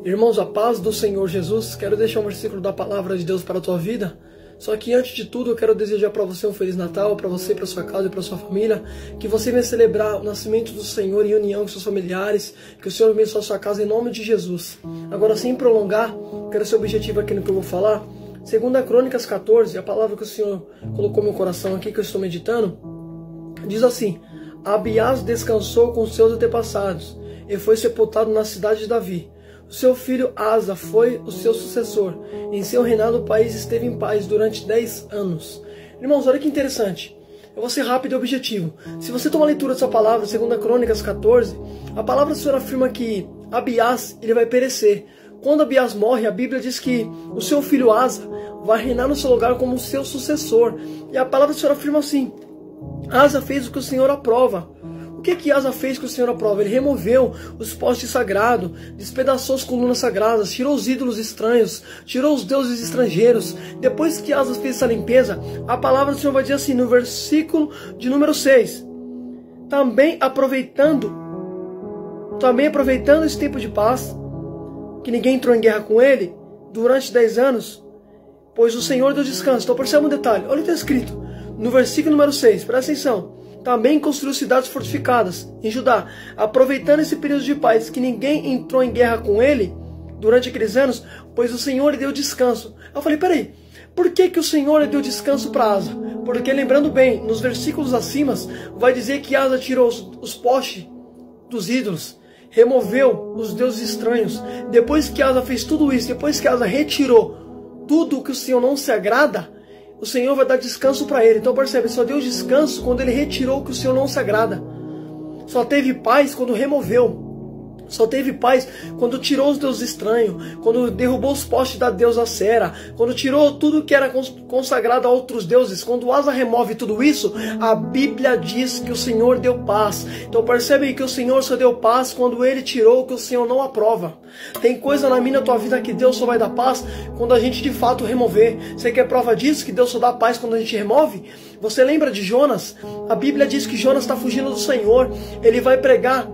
Irmãos, a paz do Senhor Jesus, quero deixar um versículo da palavra de Deus para a tua vida. Só que antes de tudo eu quero desejar para você um Feliz Natal, para você, para sua casa e para sua família, que você venha celebrar o nascimento do Senhor em união com seus familiares, que o Senhor abençoe a sua casa em nome de Jesus. Agora, sem prolongar, quero ser objetivo aqui no que eu vou falar. 2 Crônicas 14, a palavra que o Senhor colocou no meu coração aqui, que eu estou meditando, diz assim: Abiás descansou com seus antepassados e foi sepultado na cidade de Davi. O seu filho Asa foi o seu sucessor. Em seu reinado o país esteve em paz durante 10 anos. Irmãos, olha que interessante. Eu vou ser rápido e objetivo. Se você tomar a leitura dessa palavra, 2 Crônicas 14, a palavra do Senhor afirma que Abiás ele vai perecer. Quando Abiás morre, a Bíblia diz que o seu filho Asa vai reinar no seu lugar como seu sucessor. E a palavra do Senhor afirma assim: Asa fez o que o Senhor aprova. O que Asa fez que o Senhor aprova? Ele removeu os postes sagrados, despedaçou as colunas sagradas, tirou os ídolos estranhos, tirou os deuses estrangeiros. Depois que Asa fez essa limpeza, a palavra do Senhor vai dizer assim, no versículo de número 6. Também aproveitando esse tempo de paz, que ninguém entrou em guerra com ele, durante 10 anos, pois o Senhor deu descanso. Então perceba um detalhe, olha o que está escrito, no versículo número 6, presta atenção. Também construiu cidades fortificadas em Judá, aproveitando esse período de paz, que ninguém entrou em guerra com ele durante aqueles anos, pois o Senhor lhe deu descanso. Eu falei, peraí, por que o Senhor lhe deu descanso para Asa? Porque, lembrando bem, nos versículos acima, vai dizer que Asa tirou os postes dos ídolos, removeu os deuses estranhos. Depois que Asa fez tudo isso, depois que Asa retirou tudo que o Senhor não se agrada, o Senhor vai dar descanso para ele. Então percebe, só deu descanso quando ele retirou o que o Senhor não se agrada. Só teve paz quando removeu. Só teve paz quando tirou os deuses estranhos, quando derrubou os postes da deusa Sera, quando tirou tudo que era consagrado a outros deuses. Quando Asa remove tudo isso, a Bíblia diz que o Senhor deu paz. Então percebe que o Senhor só deu paz quando ele tirou o que o Senhor não aprova. Tem coisa na minha e na tua vida que Deus só vai dar paz quando a gente de fato remover. Você quer prova disso? Que Deus só dá paz quando a gente remove? Você lembra de Jonas? A Bíblia diz que Jonas está fugindo do Senhor. Ele vai pregar.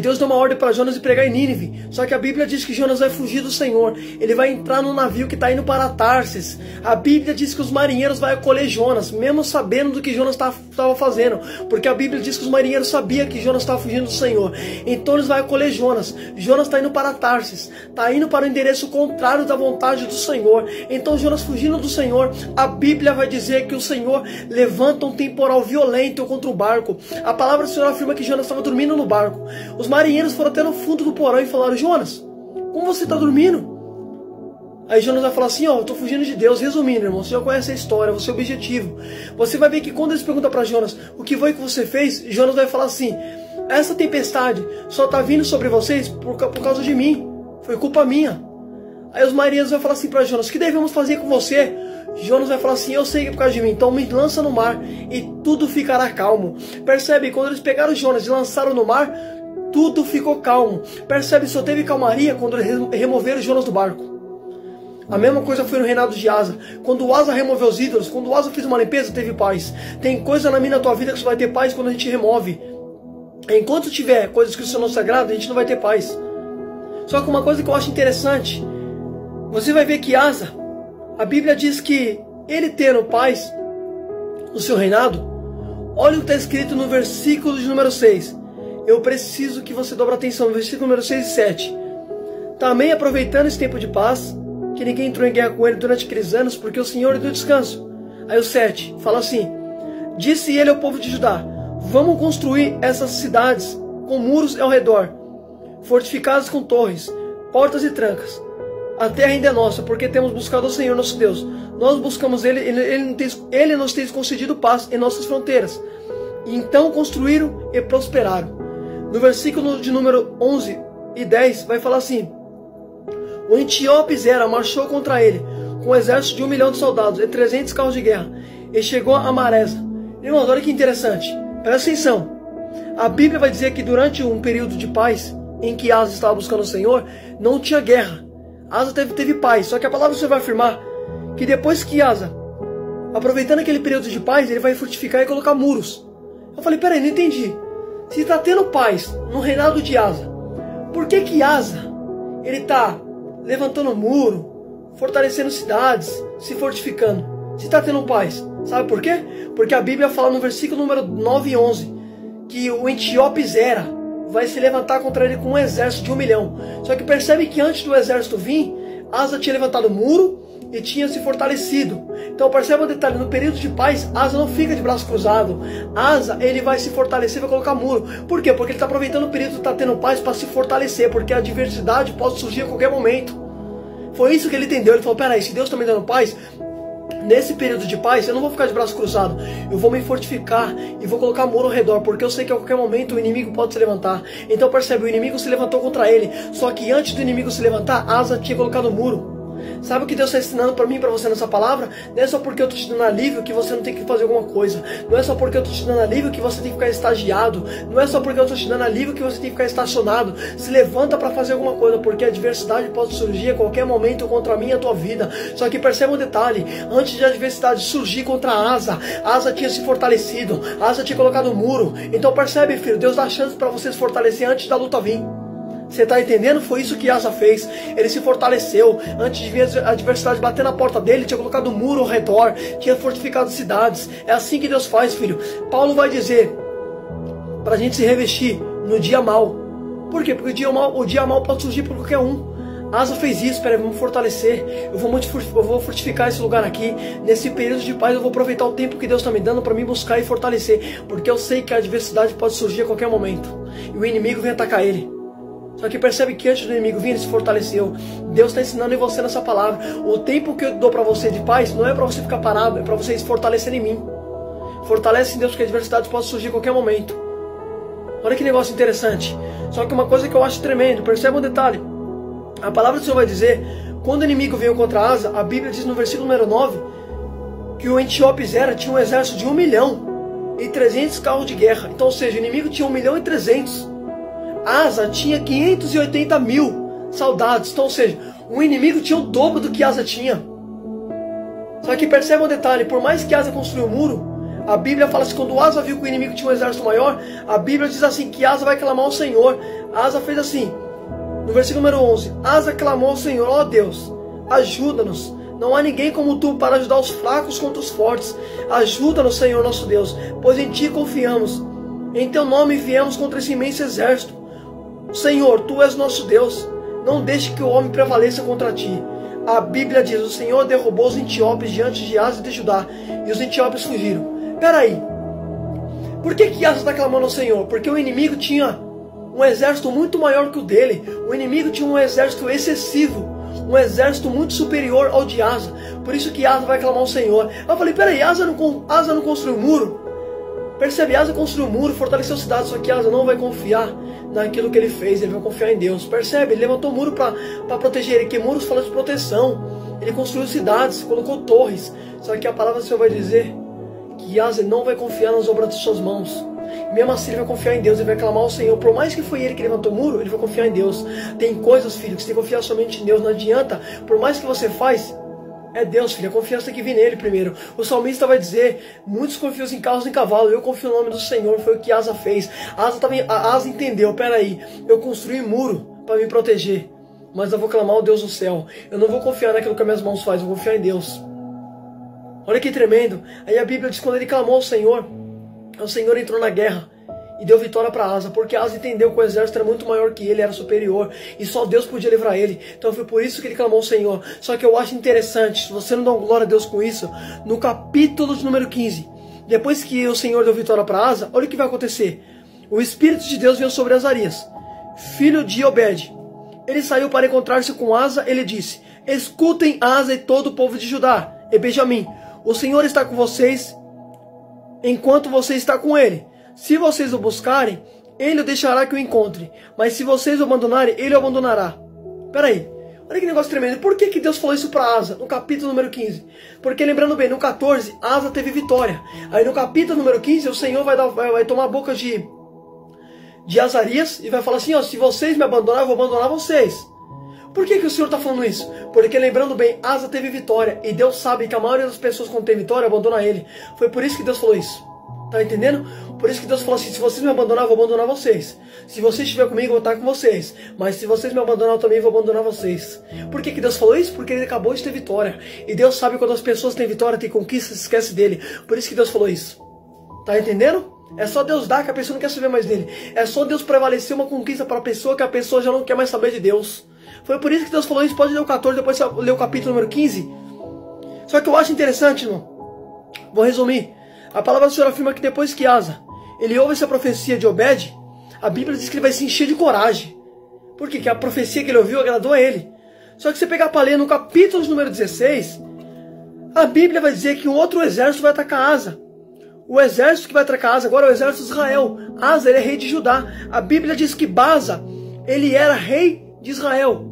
Deus deu uma ordem para Jonas de pregar em Nínive. Só que a Bíblia diz que Jonas vai fugir do Senhor. Ele vai entrar no navio que está indo para Tarsis. A Bíblia diz que os marinheiros vão acolher Jonas, mesmo sabendo do que Jonas estava fazendo. Porque a Bíblia diz que os marinheiros sabiam que Jonas estava fugindo do Senhor. Então eles vão acolher Jonas. Jonas está indo para Tarsis. Está indo para o endereço contrário da vontade do Senhor. Então Jonas fugindo do Senhor, a Bíblia vai dizer que o Senhor levanta um temporal violento contra o barco. A palavra do Senhor afirma que Jonas estava dormindo no barco. Os marinheiros foram até no fundo do porão e falaram: Jonas, como você está dormindo? Aí Jonas vai falar assim: ó, eu estou fugindo de Deus. Resumindo, irmão, você já conhece a história, você é objetivo. Você vai ver que quando eles perguntam para Jonas o que foi que você fez, Jonas vai falar assim: essa tempestade só está vindo sobre vocês por causa de mim, foi culpa minha. Aí os marinheiros vão falar assim para Jonas: o que devemos fazer com você? Jonas vai falar assim: eu sei que é por causa de mim, então me lança no mar e tudo ficará calmo. Percebe? Quando eles pegaram Jonas e lançaram no mar, tudo ficou calmo. Percebe? Só teve calmaria quando eles removeram Jonas do barco. A mesma coisa foi no reinado de Asa. Quando Asa removeu os ídolos, quando Asa fez uma limpeza, teve paz. Tem coisa na minha e na tua vida que só vai ter paz quando a gente remove. Enquanto tiver coisas que o Senhor não sagrado, a gente não vai ter paz. Só que uma coisa que eu acho interessante, você vai ver que Asa, a Bíblia diz que ele tendo paz no seu reinado, olha o que está escrito no versículo de número 6. Eu preciso que você dobre atenção no versículo número 6 e 7. Também aproveitando esse tempo de paz, que ninguém entrou em guerra com ele durante aqueles anos, porque o Senhor lhe deu descanso. Aí o 7 fala assim: disse ele ao povo de Judá: vamos construir essas cidades com muros ao redor, fortificadas com torres, portas e trancas. A terra ainda é nossa, porque temos buscado o Senhor nosso Deus. Nós buscamos Ele nos tem concedido paz em nossas fronteiras. E então construíram e prosperaram. No versículo de número 11 e 10 vai falar assim: o Antíope Zera marchou contra ele com um exército de 1 milhão de soldados e 300 carros de guerra, e chegou a Maresa. Irmãos, olha que interessante, presta atenção. A Bíblia vai dizer que durante um período de paz, em que Asa estava buscando o Senhor, não tinha guerra. Asa teve paz. Só que a palavra do Senhor vai afirmar que depois que Asa, aproveitando aquele período de paz, ele vai fortificar e colocar muros. Eu falei: peraí, não entendi. Se está tendo paz no reinado de Asa, Por que que Asa, ele está levantando um muro, fortalecendo cidades, se fortificando, se está tendo paz? Sabe por quê? Porque a Bíblia fala no versículo número 9 e 11 que o etíope Zera vai se levantar contra ele com um exército de 1 milhão. Só que percebe que antes do exército vir, Asa tinha levantado o muro e tinha se fortalecido. Então perceba um detalhe, no período de paz, Asa não fica de braço cruzado. Asa, ele vai se fortalecer, vai colocar muro. Por quê? Porque ele está aproveitando o período que está tendo paz para se fortalecer, porque a adversidade pode surgir a qualquer momento. Foi isso que ele entendeu. Ele falou, peraí, se Deus está me dando paz, nesse período de paz, eu não vou ficar de braço cruzado. Eu vou me fortificar e vou colocar muro ao redor, porque eu sei que a qualquer momento o inimigo pode se levantar. Então percebe, o inimigo se levantou contra ele. Só que antes do inimigo se levantar, Asa tinha colocado muro. Sabe o que Deus está ensinando para mim e para você nessa palavra? Não é só porque eu estou te dando alívio que você não tem que fazer alguma coisa. Não é só porque eu estou te dando alívio que você tem que ficar estagiado. Não é só porque eu estou te dando alívio que você tem que ficar estacionado. Se levanta para fazer alguma coisa, porque a adversidade pode surgir a qualquer momento contra mim e a tua vida. Só que perceba um detalhe, antes de a adversidade surgir contra Asa, Asa tinha se fortalecido, Asa tinha colocado um muro. Então percebe, filho, Deus dá chance para você se fortalecer antes da luta vir. Você está entendendo? Foi isso que Asa fez. Ele se fortaleceu. Antes de ver a adversidade bater na porta dele, tinha colocado um muro ao redor, tinha fortificado cidades. É assim que Deus faz, filho. Paulo vai dizer para a gente se revestir no dia mau. Por quê? Porque o dia mau pode surgir por qualquer um. Asa fez isso. Peraí, vamos fortalecer. Eu vou fortificar esse lugar aqui. Nesse período de paz eu vou aproveitar o tempo que Deus está me dando para me buscar e fortalecer. Porque eu sei que a adversidade pode surgir a qualquer momento. E o inimigo vem atacar ele. Só que percebe que antes do inimigo vir, ele se fortaleceu. Deus está ensinando em você nessa palavra. O tempo que eu dou para você de paz não é para você ficar parado, é para você se fortalecer em mim. Fortalece em Deus, porque a adversidade pode surgir a qualquer momento. Olha que negócio interessante. Só que uma coisa que eu acho tremendo, perceba um detalhe. A palavra do Senhor vai dizer, quando o inimigo veio contra Asa, a Bíblia diz no versículo número 9, que o etíope Zera tinha um exército de 1 milhão e 300 carros de guerra. Então, ou seja, o inimigo tinha 1 milhão e 300. Asa tinha 580 mil soldados. Então, ou seja, o inimigo tinha o dobro do que Asa tinha. Só que perceba um detalhe, por mais que Asa construiu o muro, a Bíblia fala assim, quando Asa viu que o inimigo tinha um exército maior, a Bíblia diz assim, que Asa vai clamar ao Senhor. Asa fez assim, no versículo número 11, Asa clamou ao Senhor, ó Deus, ajuda-nos. Não há ninguém como tu para ajudar os fracos contra os fortes. Ajuda-nos, Senhor nosso Deus, pois em ti confiamos. Em teu nome viemos contra esse imenso exército. Senhor, tu és nosso Deus, não deixe que o homem prevaleça contra ti. A Bíblia diz, o Senhor derrubou os etíopes diante de Asa e de Judá, e os etíopes fugiram. Peraí, por que Asa está clamando ao Senhor? Porque o inimigo tinha um exército muito maior que o dele. O inimigo tinha um exército excessivo, um exército muito superior ao de Asa. Por isso que Asa vai clamar ao Senhor. Eu falei, peraí, Asa não construiu muro? Percebe, Asa construiu um muro, fortaleceu cidades, só que Asa não vai confiar naquilo que ele fez, ele vai confiar em Deus. Percebe, ele levantou muro para proteger ele, que muros falam de proteção. Ele construiu cidades, colocou torres, só que a palavra do Senhor vai dizer que Asa não vai confiar nas obras de suas mãos. E mesmo assim ele vai confiar em Deus, ele vai clamar ao Senhor. Por mais que foi ele que levantou o muro, ele vai confiar em Deus. Tem coisas, filho, que você tem que confiar somente em Deus, não adianta. Por mais que você faz, é Deus, filho, a confiança tem que vir nele primeiro. O salmista vai dizer, muitos confiam em carros e em cavalo, eu confio no nome do Senhor. Foi o que Asa fez. Asa entendeu, peraí, eu construí muro para me proteger, mas eu vou clamar ao Deus do céu. Eu não vou confiar naquilo que as minhas mãos fazem, eu vou confiar em Deus. Olha que tremendo. Aí a Bíblia diz, quando ele clamou ao Senhor, o Senhor entrou na guerra e deu vitória para Asa, porque Asa entendeu que o exército era muito maior que ele, era superior, e só Deus podia livrar ele. Então foi por isso que ele clamou ao Senhor. Só que eu acho interessante, se você não dá glória a Deus com isso, no capítulo de número 15, depois que o Senhor deu vitória para Asa, olha o que vai acontecer. O Espírito de Deus veio sobre Azarias, filho de Obed. Ele saiu para encontrar-se com Asa, ele disse, escutem Asa e todo o povo de Judá e Benjamim, o Senhor está com vocês enquanto você está com ele. Se vocês o buscarem, ele o deixará que o encontre. Mas se vocês o abandonarem, ele o abandonará. Peraí, olha que negócio tremendo. Por que Deus falou isso para Asa no capítulo número 15? Porque lembrando bem, no 14, Asa teve vitória. Aí no capítulo número 15, o Senhor vai tomar a boca de Azarias e vai falar assim, ó, se vocês me abandonarem, eu vou abandonar vocês. Por que o Senhor está falando isso? Porque lembrando bem, Asa teve vitória. E Deus sabe que a maioria das pessoas quando tem vitória, abandona ele. Foi por isso que Deus falou isso. Tá entendendo? Por isso que Deus falou assim, se vocês me abandonar, eu vou abandonar vocês. Se vocês estiverem comigo, eu vou estar com vocês. Mas se vocês me abandonar, eu também vou abandonar vocês. Por que Deus falou isso? Porque ele acabou de ter vitória. E Deus sabe quando as pessoas têm vitória, têm conquista, se esquece dele. Por isso que Deus falou isso. Tá entendendo? É só Deus dar que a pessoa não quer saber mais dele. É só Deus prevalecer uma conquista para a pessoa que a pessoa já não quer mais saber de Deus. Foi por isso que Deus falou isso. Pode ler o 14, depois você lê o capítulo número 15. Só que eu acho interessante, irmão. Vou resumir. A palavra do Senhor afirma que depois que Asa, ele ouve essa profecia de Obed, a Bíblia diz que ele vai se encher de coragem. Por quê? Porque a profecia que ele ouviu agradou a ele. Só que você pegar para ler no capítulo número 16, a Bíblia vai dizer que um outro exército vai atacar Asa. O exército que vai atacar Asa agora é o exército de Israel. Asa, ele é rei de Judá. A Bíblia diz que Baasa, ele era rei de Israel.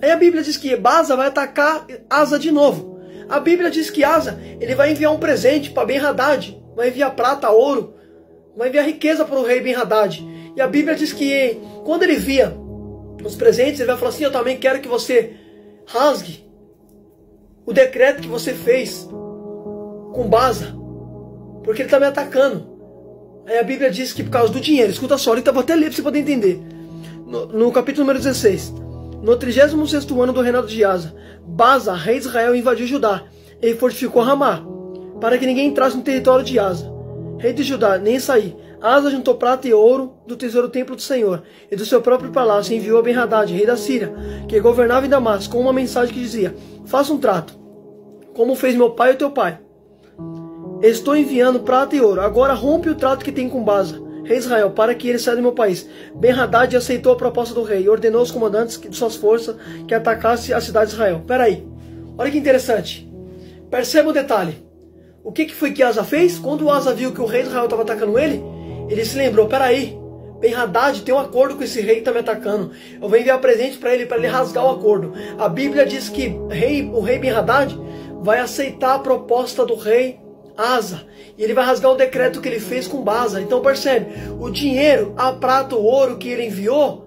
Aí a Bíblia diz que Baasa vai atacar Asa de novo. A Bíblia diz que Asa, ele vai enviar um presente para Ben-Hadad. Vai enviar prata, ouro. Vai enviar riqueza para o rei Ben-Hadad. E a Bíblia diz que quando ele via os presentes, ele vai falar assim, eu também quero que você rasgue o decreto que você fez com Baasa. Porque ele está me atacando. Aí a Bíblia diz que por causa do dinheiro. Escuta só, então vou até ler para você poder entender. No capítulo número 16. No 36º ano do reinado de Asa, Baasa, rei de Israel, invadiu Judá. Ele fortificou Ramá, para que ninguém entrasse no território de Asa, rei de Judá, nem sair. Asa juntou prata e ouro do tesouro do templo do Senhor, e do seu próprio palácio enviou a Ben-Hadad, rei da Síria, que governava em Damasco, com uma mensagem que dizia, faça um trato, como fez meu pai e teu pai. Estou enviando prata e ouro, agora rompe o trato que tem com Baasa, rei de Israel, para que ele saia do meu país. Ben-Hadad aceitou a proposta do rei e ordenou aos comandantes de suas forças que atacassem a cidade de Israel. Peraí, olha que interessante. Perceba o detalhe. O que foi que Asa fez? Quando Asa viu que o rei de Israel estava atacando ele, ele se lembrou, peraí, Ben-Hadad tem um acordo com esse rei que está me atacando. Eu vou enviar presente para ele rasgar o acordo. A Bíblia diz que o rei Ben-Hadad vai aceitar a proposta do rei Asa, e ele vai rasgar o decreto que ele fez com Baasa. Então percebe, o dinheiro, a prata, o ouro que ele enviou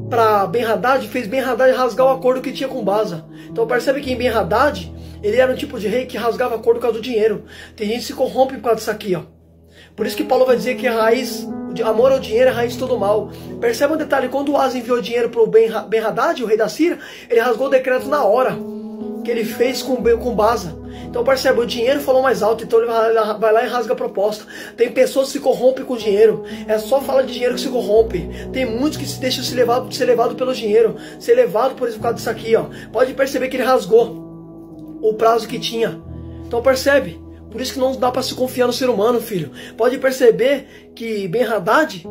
para Ben-Hadad, fez Ben-Hadad rasgar o acordo que tinha com Baasa. Então percebe que em Ben-Hadad, ele era um tipo de rei que rasgava acordo por causa do dinheiro. Tem gente que se corrompe por causa disso aqui, ó. Por isso que Paulo vai dizer que a raiz, o amor ao dinheiro é a raiz de todo mal. Percebe um detalhe, quando Asa enviou dinheiro para o Ben-Hadad, o rei da Síria, ele rasgou o decreto na hora que ele fez com Baasa. Então percebe, o dinheiro falou mais alto, então ele vai lá e rasga a proposta. Tem pessoas que se corrompem com dinheiro. É só falar de dinheiro que se corrompe. Tem muitos que se deixam ser levado pelo dinheiro, ser levado por causa disso aqui, ó. Pode perceber que ele rasgou o prazo que tinha. Então percebe, por isso que não dá para se confiar no ser humano, filho. Pode perceber que Ben-Hadad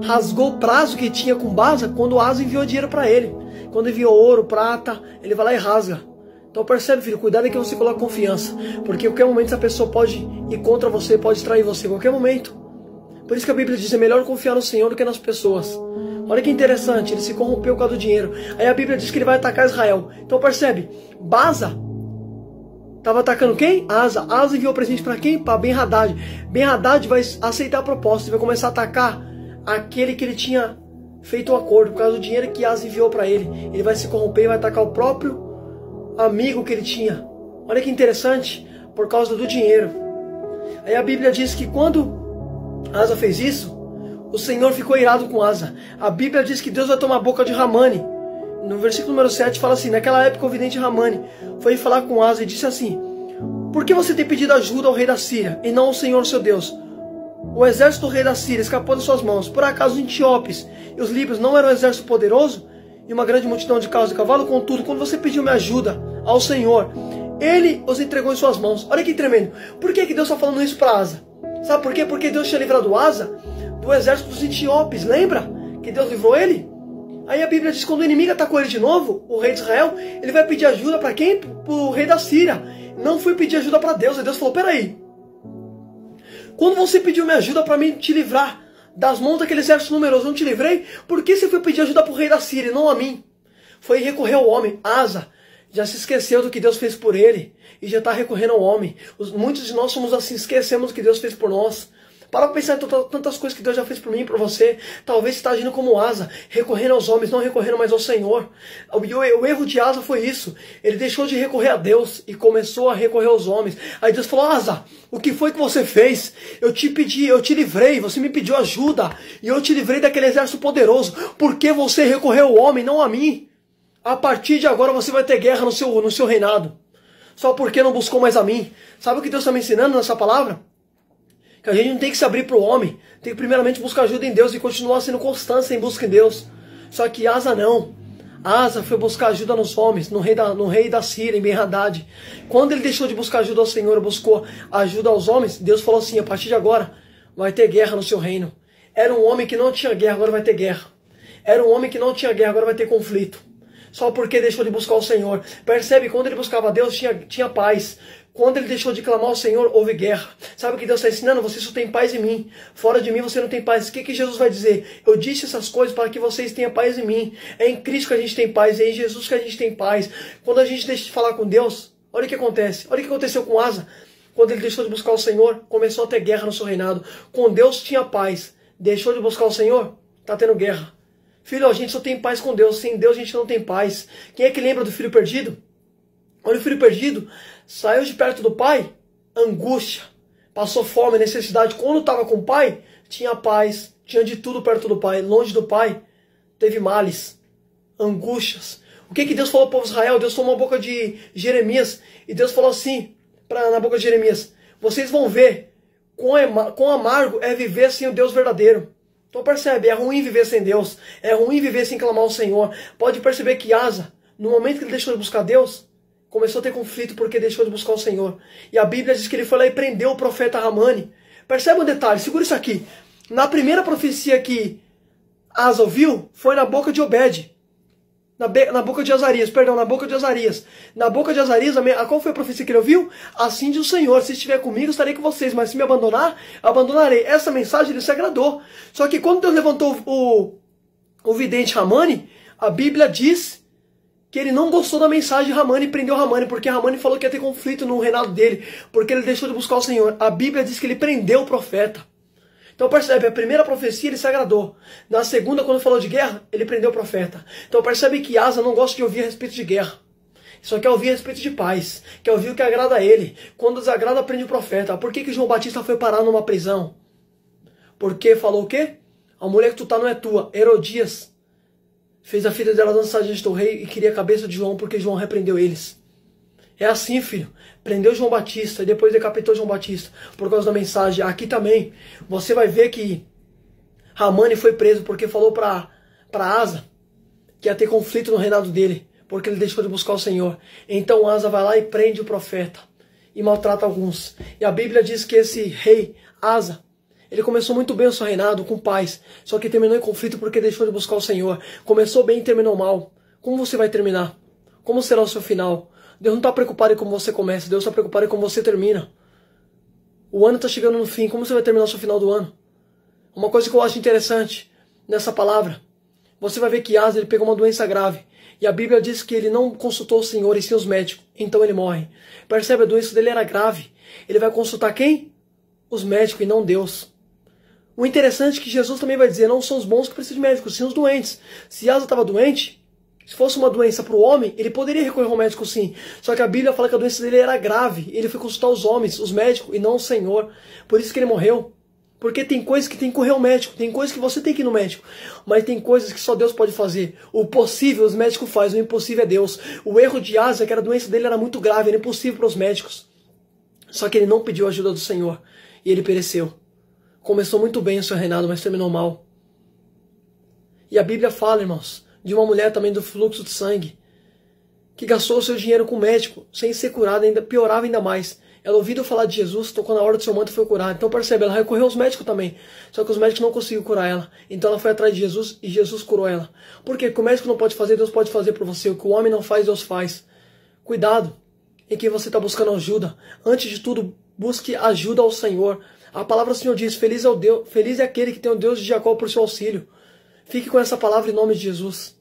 rasgou o prazo que tinha com Baasa quando Asa enviou dinheiro para ele. Quando enviou ouro, prata, ele vai lá e rasga. Então percebe, filho, cuidado em que você coloca confiança. Porque em qualquer momento essa pessoa pode ir contra você, pode trair você, em qualquer momento. Por isso que a Bíblia diz, é melhor confiar no Senhor do que nas pessoas. Olha que interessante, ele se corrompeu por causa do dinheiro. Aí a Bíblia diz que ele vai atacar Israel. Então percebe, Baasa estava atacando quem? Asa. Asa enviou presente para quem? Para Ben-Hadad. Ben-Hadad vai aceitar a proposta e vai começar a atacar aquele que ele tinha feito o acordo, por causa do dinheiro que Asa enviou para ele. Ele vai se corromper e vai atacar o próprio amigo que ele tinha. Olha que interessante, por causa do dinheiro. Aí a Bíblia diz que quando Asa fez isso, o Senhor ficou irado com Asa. A Bíblia diz que Deus vai tomar a boca de Ramani. No versículo número 7 fala assim, naquela época o vidente Ramani foi falar com Asa e disse assim, por que você tem pedido ajuda ao rei da Síria e não ao Senhor seu Deus? O exército do rei da Síria escapou das suas mãos. Por acaso os etíopes e os líbios não eram um exército poderoso? E uma grande multidão de carros e cavalo? Contudo, quando você pediu minha ajuda ao Senhor, Ele os entregou em suas mãos. Olha que tremendo. Por que Deus está falando isso para Asa? Sabe por quê? Porque Deus tinha livrado Asa do exército dos etíopes. Lembra que Deus livrou ele? Aí a Bíblia diz que quando o inimigo atacou ele de novo, o rei de Israel, ele vai pedir ajuda para quem? Para o rei da Síria. Não foi pedir ajuda para Deus. Aí Deus falou, peraí. Quando você pediu minha ajuda para mim te livrar das mãos daquele exército numeroso, eu não te livrei? Por que você foi pedir ajuda para o rei da Síria, não a mim? Foi recorrer ao homem. Asa já se esqueceu do que Deus fez por ele e já está recorrendo ao homem. Muitos de nós somos assim, esquecemos do que Deus fez por nós. Para pensar em tantas coisas que Deus já fez por mim e por você. Talvez você está agindo como Asa, recorrendo aos homens, não recorrendo mais ao Senhor. O erro de Asa foi isso. Ele deixou de recorrer a Deus e começou a recorrer aos homens. Aí Deus falou: Asa, o que foi que você fez? Eu te pedi, eu te livrei, você me pediu ajuda. E eu te livrei daquele exército poderoso. Por que você recorreu ao homem, não a mim? A partir de agora você vai ter guerra no seu reinado. Só porque não buscou mais a mim. Sabe o que Deus está me ensinando nessa palavra? Que a gente não tem que se abrir para o homem. Tem que primeiramente buscar ajuda em Deus e continuar sendo constante em busca em Deus. Só que Asa não. Asa foi buscar ajuda nos homens, no rei da Síria, em Ben-Hadad. Quando ele deixou de buscar ajuda ao Senhor, buscou ajuda aos homens, Deus falou assim: a partir de agora vai ter guerra no seu reino. Era um homem que não tinha guerra, agora vai ter guerra. Era um homem que não tinha guerra, agora vai ter conflito. Só porque deixou de buscar o Senhor. Percebe? Quando ele buscava Deus, tinha paz. Quando ele deixou de clamar ao Senhor, houve guerra. Sabe o que Deus está ensinando? Você só tem paz em mim. Fora de mim você não tem paz. O que Jesus vai dizer? Eu disse essas coisas para que vocês tenham paz em mim. É em Cristo que a gente tem paz. É em Jesus que a gente tem paz. Quando a gente deixa de falar com Deus, olha o que acontece. Olha o que aconteceu com Asa. Quando ele deixou de buscar o Senhor, começou a ter guerra no seu reinado. Com Deus tinha paz. Deixou de buscar o Senhor, está tendo guerra. Filho, a gente só tem paz com Deus. Sem Deus a gente não tem paz. Quem é que lembra do filho perdido? Olha, o filho perdido saiu de perto do pai, angústia, passou fome, necessidade. Quando estava com o pai, tinha paz, tinha de tudo perto do pai. Longe do pai, teve males, angústias. O que Deus falou para o povo de Israel? Deus tomou a boca de Jeremias e Deus falou assim, na boca de Jeremias: vocês vão ver quão amargo é viver sem o Deus verdadeiro. Então percebe, é ruim viver sem Deus, é ruim viver sem clamar ao Senhor. Pode perceber que Asa, no momento que ele deixou de buscar Deus, começou a ter conflito porque deixou de buscar o Senhor. E a Bíblia diz que ele foi lá e prendeu o profeta Ramani. Percebe um detalhe, segura isso aqui. Na primeira profecia que Asa ouviu, foi na boca de Obed. Na boca de Azarias, perdão, na boca de Azarias. Na boca de Azarias, qual foi a profecia que ele ouviu? Assim diz o Senhor: se estiver comigo, estarei com vocês, mas se me abandonar, abandonarei. Essa mensagem ele se agradou. Só que quando Deus levantou o vidente Ramani, a Bíblia diz que ele não gostou da mensagem de Ramani e prendeu Ramani, porque Ramani falou que ia ter conflito no reinado dele, porque ele deixou de buscar o Senhor. A Bíblia diz que ele prendeu o profeta. Então percebe, a primeira profecia ele se agradou. Na segunda, quando falou de guerra, ele prendeu o profeta. Então percebe que Asa não gosta de ouvir a respeito de guerra. Só quer ouvir a respeito de paz. Quer ouvir o que agrada a ele. Quando desagrada, prende o profeta. Por que João Batista foi parar numa prisão? Porque falou o quê? A mulher que tu tá não é tua. Herodias fez a filha dela dançar diante do rei e queria a cabeça de João porque João repreendeu eles. É assim, filho. Prendeu João Batista e depois decapitou João Batista por causa da mensagem. Aqui também, você vai ver que Ramani foi preso porque falou para Asa que ia ter conflito no reinado dele, porque ele deixou de buscar o Senhor. Então Asa vai lá e prende o profeta e maltrata alguns. E a Bíblia diz que esse rei, Asa, ele começou muito bem o seu reinado, com paz, só que terminou em conflito porque deixou de buscar o Senhor. Começou bem e terminou mal. Como você vai terminar? Como será o seu final? Deus não está preocupado em como você começa, Deus está preocupado em como você termina. O ano está chegando no fim, como você vai terminar o seu final do ano? Uma coisa que eu acho interessante nessa palavra, você vai ver que Asa ele pegou uma doença grave, e a Bíblia diz que ele não consultou o Senhor e sim os médicos, então ele morre. Percebe, a doença dele era grave. Ele vai consultar quem? Os médicos e não Deus. O interessante é que Jesus também vai dizer, não são os bons que precisam de médicos, sim os doentes. Se Asa estava doente, se fosse uma doença para o homem, ele poderia recorrer ao médico sim. Só que a Bíblia fala que a doença dele era grave. Ele foi consultar os homens, os médicos, e não o Senhor. Por isso que ele morreu. Porque tem coisas que tem que correr ao médico. Tem coisas que você tem que ir no médico. Mas tem coisas que só Deus pode fazer. O possível os médicos fazem, o impossível é Deus. O erro de Asa é que a doença dele era muito grave, era impossível para os médicos. Só que ele não pediu a ajuda do Senhor. E ele pereceu. Começou muito bem o seu reinado, mas terminou mal. E a Bíblia fala, irmãos, de uma mulher também do fluxo de sangue, que gastou o seu dinheiro com o médico, sem ser curada, ainda piorava ainda mais. Ela ouviu falar de Jesus, tocou na hora do seu manto e foi curada. Então percebe, ela recorreu aos médicos também. Só que os médicos não conseguiram curar ela. Então ela foi atrás de Jesus e Jesus curou ela. Por quê? Porque o médico não pode fazer, Deus pode fazer por você. O que o homem não faz, Deus faz. Cuidado em quem você está buscando ajuda. Antes de tudo, busque ajuda ao Senhor. A palavra do Senhor diz, feliz é aquele que tem o Deus de Jacó por seu auxílio. Fique com essa palavra em nome de Jesus.